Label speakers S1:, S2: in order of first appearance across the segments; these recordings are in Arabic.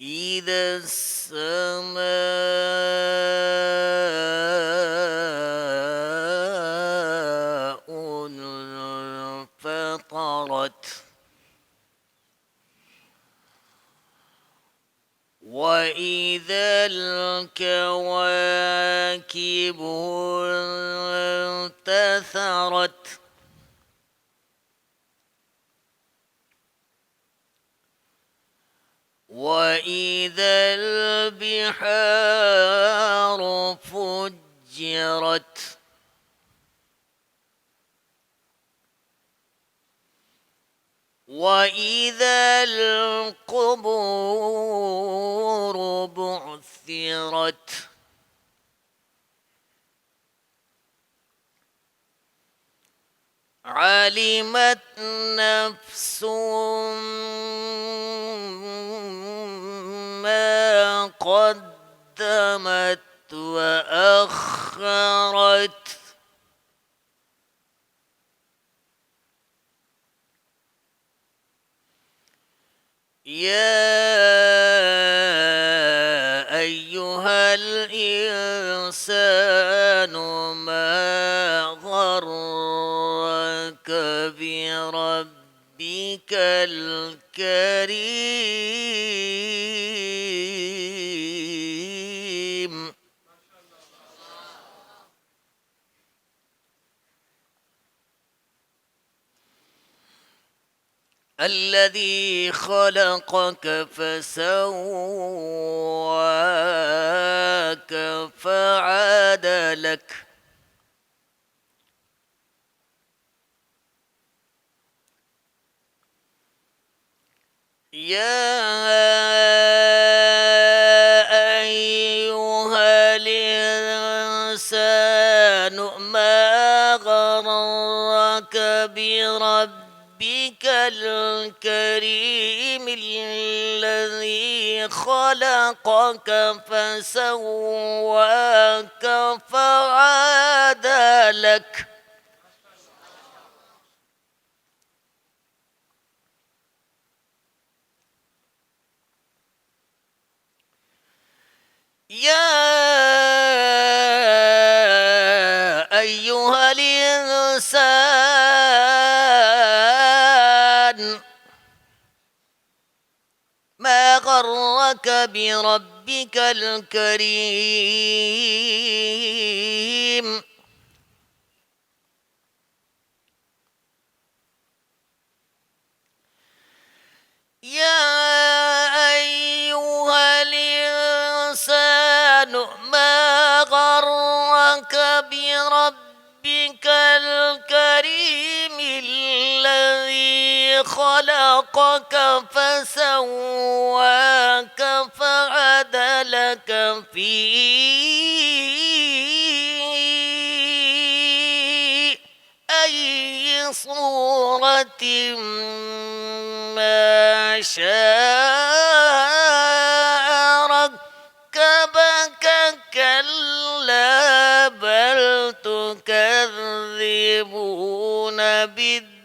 S1: إذا السماء انفطرت وإذا الكواكب انتثرت وإذا البحار فجرت وإذا القبور بعثرت علمت نفس ما قدمت وأخرت يا أيها الإنسان ما غرك بربك الكريم الذي خلقك فسواك فعدلك يا أيها الإنسان ما غرك بربك الكريم الذي خلقك فسواك فعدلك يا أيها الإنسان ما غرك بربك الكريم يا أيها الإنسان ما غرك بربك الكريم الذي خلقك فسواك فعدلك في أي صورة ما شاء ركبك كلا بل تكذبون بالدين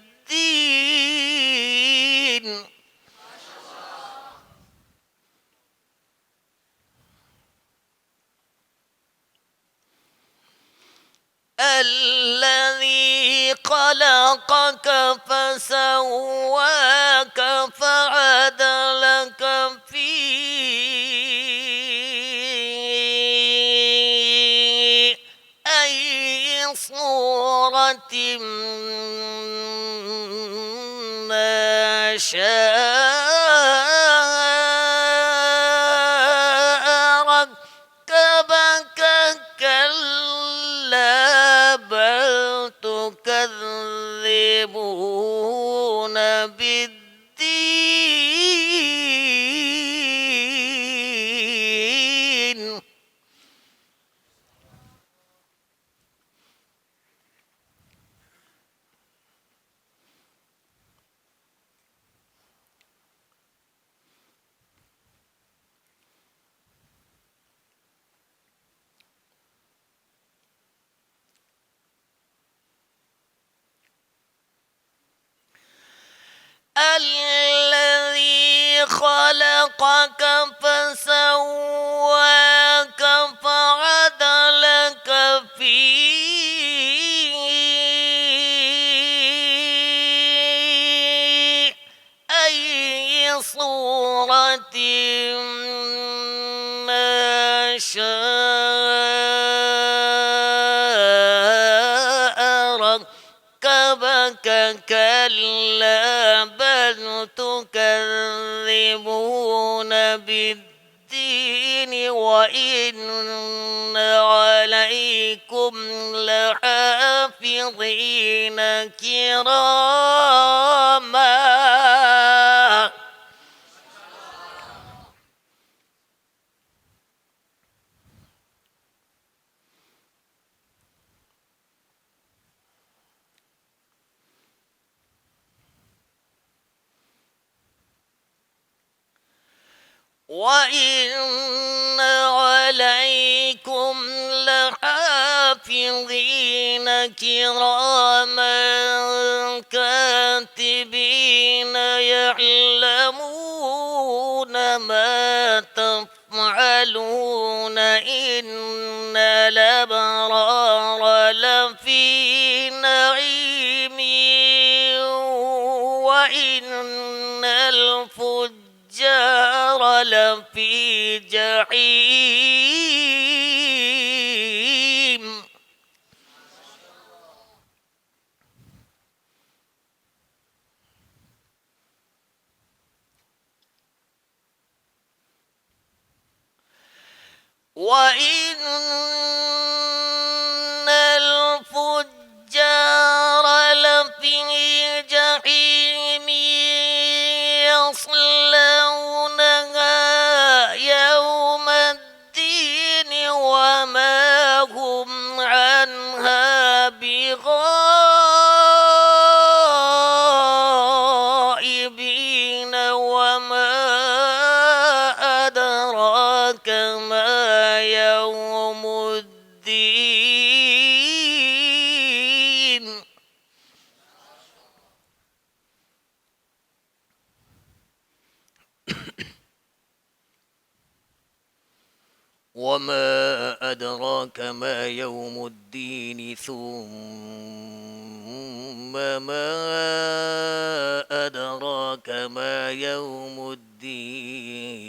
S1: الذي خلقك فسواك فعدلك في أي صورة ما شاء ركبك كلا بل تكذبون بالدين خلقك فسواك فعدلك في أي صورة ما شاء ركبك. كلا بل تكذبون بالدين وإن عليكم لحافظين كراما. وإن عليكم لحافظين كراما كاتبين يعلمون ما تفعلون. إن الأبرار لفي نعيم وإن الفجار لفي جحيم. وإن الفجار لفي جحيم يصلونها يوم الدين وما هم عنها بغائبين. وما أدراك ما يوم الدين. وما أدراك ما يوم الدين. ثم ما أدراك ما يوم الدين.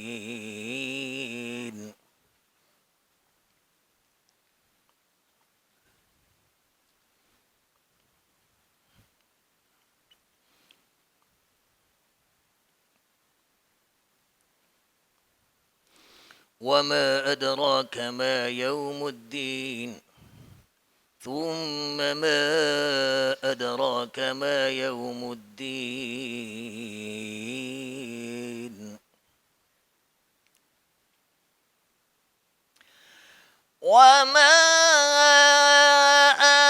S1: وما أدراك ما يوم الدين. ثم ما أدراك ما يوم الدين. وما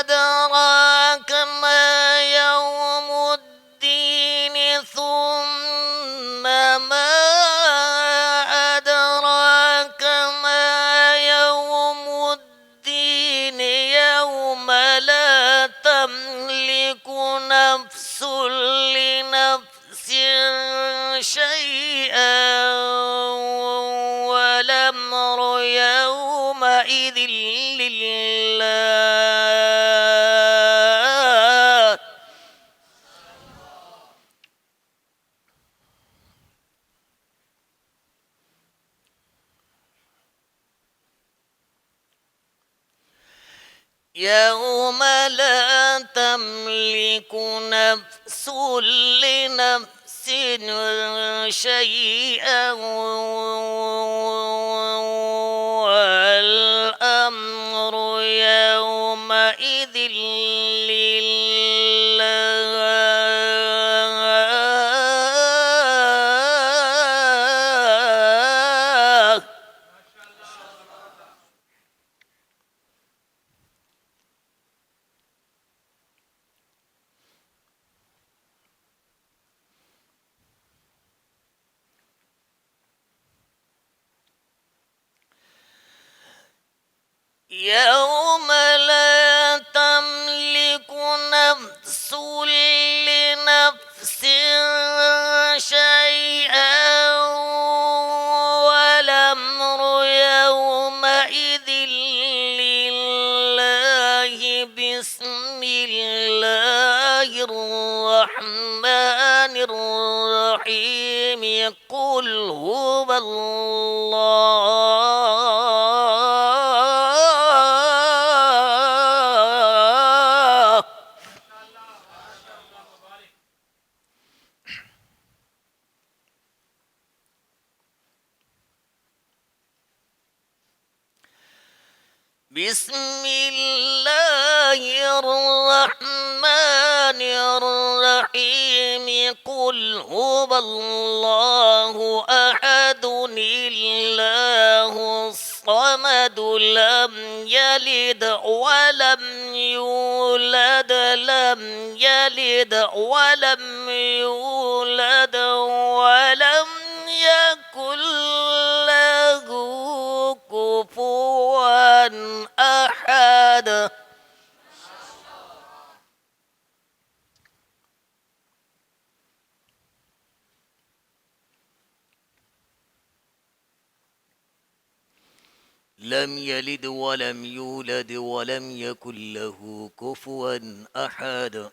S1: أدراك ما يوم الدين. ثم ما أدراك ما يوم الدين. يوم لا تملك نفس لنفس شيئا والأمر يومئذ لله. يوم لا تملك نفس لنفس شيئا والأمر يومئذ لله. يوم لا تملك نفس لنفس شيئا الرحمن الرحيم قل هو الله. بسم الله الرحمن الرحيم قل هو الله أحد الله الصمد لم يلد ولم يولد ولم يولد ولم يكن له كفوا أحد. لم يلد ولم يولد ولم يكن له كفوا أحد.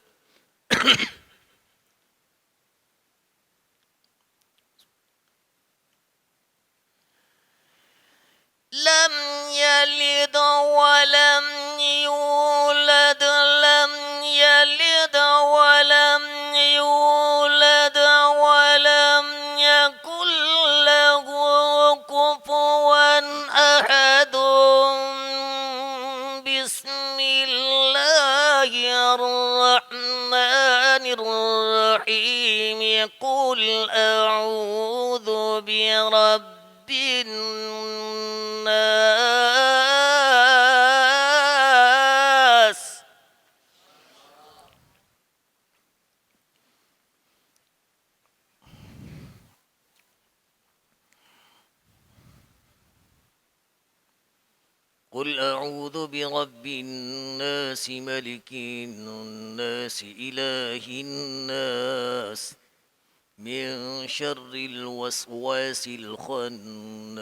S1: لم يلد ولم يولد ولم يولد ولم يكن له كفوا أحد. بسم الله الرحمن الرحيم قل أعوذ برب الناس. قل أعوذ برب الناس ملك الناس إله الناس من شر الوسواس الخناس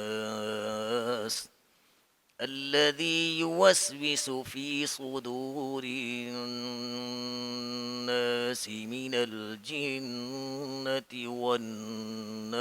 S1: الذي يوسوس في صدور الناس من الجنة والناس.